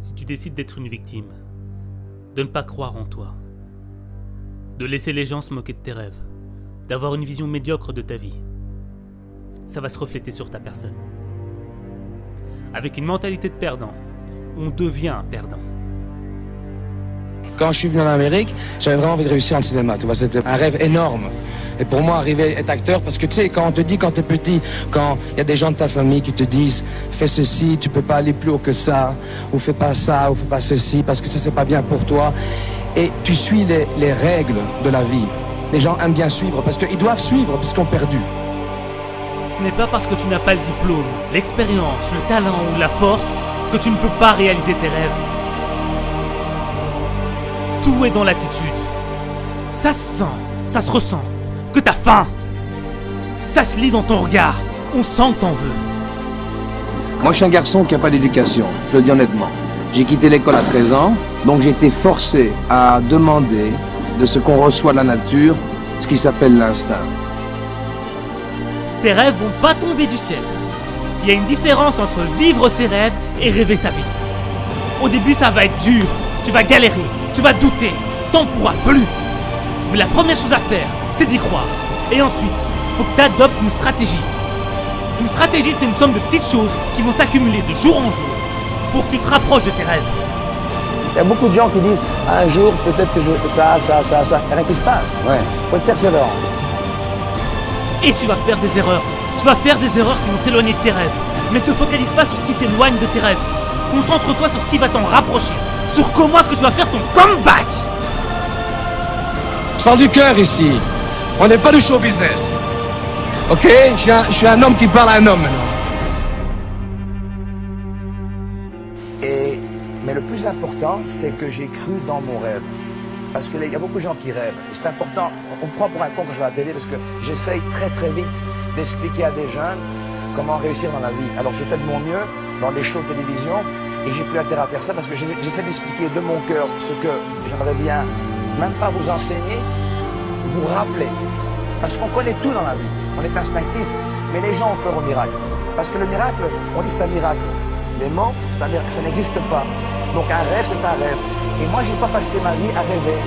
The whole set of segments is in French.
si tu décides d'être une victime, de ne pas croire en toi, de laisser les gens se moquer de tes rêves, d'avoir une vision médiocre de ta vie, ça va se refléter sur ta personne. Avec une mentalité de perdant, on devient un perdant. Quand je suis venu en Amérique, j'avais vraiment envie de réussir en cinéma. Tu vois, c'était un rêve énorme. Et pour moi, arriver à être acteur, parce que tu sais, quand on te dit, quand t'es petit, quand il y a des gens de ta famille qui te disent « Fais ceci, tu peux pas aller plus haut que ça », ou « Fais pas ça », ou « Fais pas ceci, parce que ça, c'est pas bien pour toi ». Et tu suis les règles de la vie. Les gens aiment bien suivre, parce qu'ils doivent suivre, puisqu'ils ont perdu. Ce n'est pas parce que tu n'as pas le diplôme, l'expérience, le talent ou la force que tu ne peux pas réaliser tes rêves. Tout est dans l'attitude. Ça se sent, ça se ressent, que t'as faim. Ça se lit dans ton regard, on sent que t'en veux. Moi, je suis un garçon qui n'a pas d'éducation, je le dis honnêtement. J'ai quitté l'école à 13 ans, donc j'ai été forcé à demander de ce qu'on reçoit de la nature, ce qui s'appelle l'instinct. Tes rêves vont pas tomber du ciel. Il y a une différence entre vivre ses rêves et rêver sa vie. Au début, ça va être dur, tu vas galérer, tu vas douter, t'en pourras plus. Mais la première chose à faire, c'est d'y croire. Et ensuite, faut que tu adoptes une stratégie. Une stratégie, c'est une somme de petites choses qui vont s'accumuler de jour en jour pour que tu te rapproches de tes rêves. Il y a beaucoup de gens qui disent « Un jour, peut-être que je veux ça. » Il n'y a rien qui se passe. Ouais. Faut être persévérant. Et tu vas faire des erreurs. Tu vas faire des erreurs qui vont t'éloigner de tes rêves. Mais te focalise pas sur ce qui t'éloigne de tes rêves. Concentre-toi sur ce qui va t'en rapprocher. Sur comment est-ce que tu vas faire ton comeback. Je parle du cœur ici. On n'est pas du show business. Ok? Je suis un homme qui parle à un homme maintenant. Mais le plus important, c'est que j'ai cru dans mon rêve. Parce qu'il y a beaucoup de gens qui rêvent. C'est important, on me prend pour un con quand je vais à la télé parce que j'essaye très vite d'expliquer à des jeunes comment réussir dans la vie. Alors j'ai fait de mon mieux dans les shows de télévision et j'ai plus intérêt à faire ça parce que j'essaie d'expliquer de mon cœur ce que j'aimerais bien, même pas vous enseigner, vous rappeler. Parce qu'on connaît tout dans la vie, on est instinctif, mais les gens ont peur au miracle. Parce que le miracle, on dit c'est un miracle. Les mots, c'est un miracle, ça n'existe pas. Donc un rêve, c'est un rêve. Et moi, j'ai pas passé ma vie à rêver.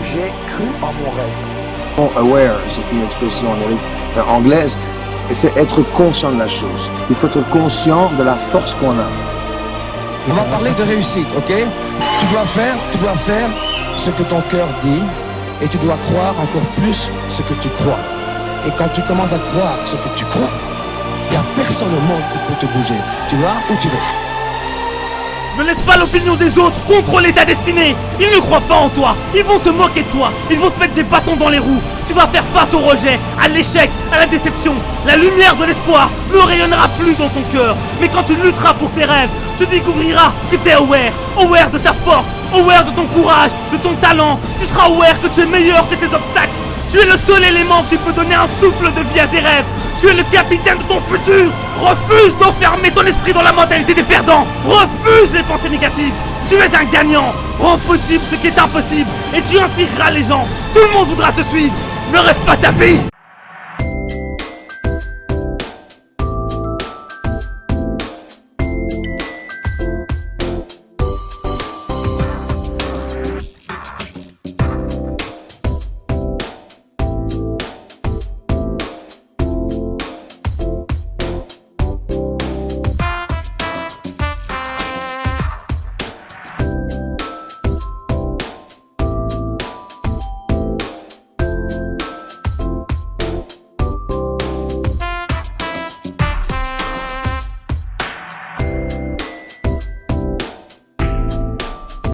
J'ai cru en mon rêve. Aware, c'est une expression anglaise, et c'est être conscient de la chose. Il faut être conscient de la force qu'on a. On va parler de réussite, ok? Tu dois faire ce que ton cœur dit, et tu dois croire encore plus ce que tu crois. Et quand tu commences à croire ce que tu crois, il n'y a personne au monde qui peut te bouger. Tu vas où tu veux. Ne laisse pas l'opinion des autres contrôler ta destinée. Ils ne croient pas en toi. Ils vont se moquer de toi. Ils vont te mettre des bâtons dans les roues. Tu vas faire face au rejet, à l'échec, à la déception. La lumière de l'espoir ne rayonnera plus dans ton cœur. Mais quand tu lutteras pour tes rêves, tu découvriras que tu es aware de ta force, aware de ton courage, de ton talent. Tu seras aware que tu es meilleur que tes obstacles. Tu es le seul élément qui peut donner un souffle de vie à tes rêves. Tu es le capitaine de ton futur. Refuse d'enfermer ton esprit dans la mentalité des perdants. Refuse les pensées négatives. Tu es un gagnant. Rends possible ce qui est impossible. Et tu inspireras les gens. Tout le monde voudra te suivre. Ne reste pas ta vie.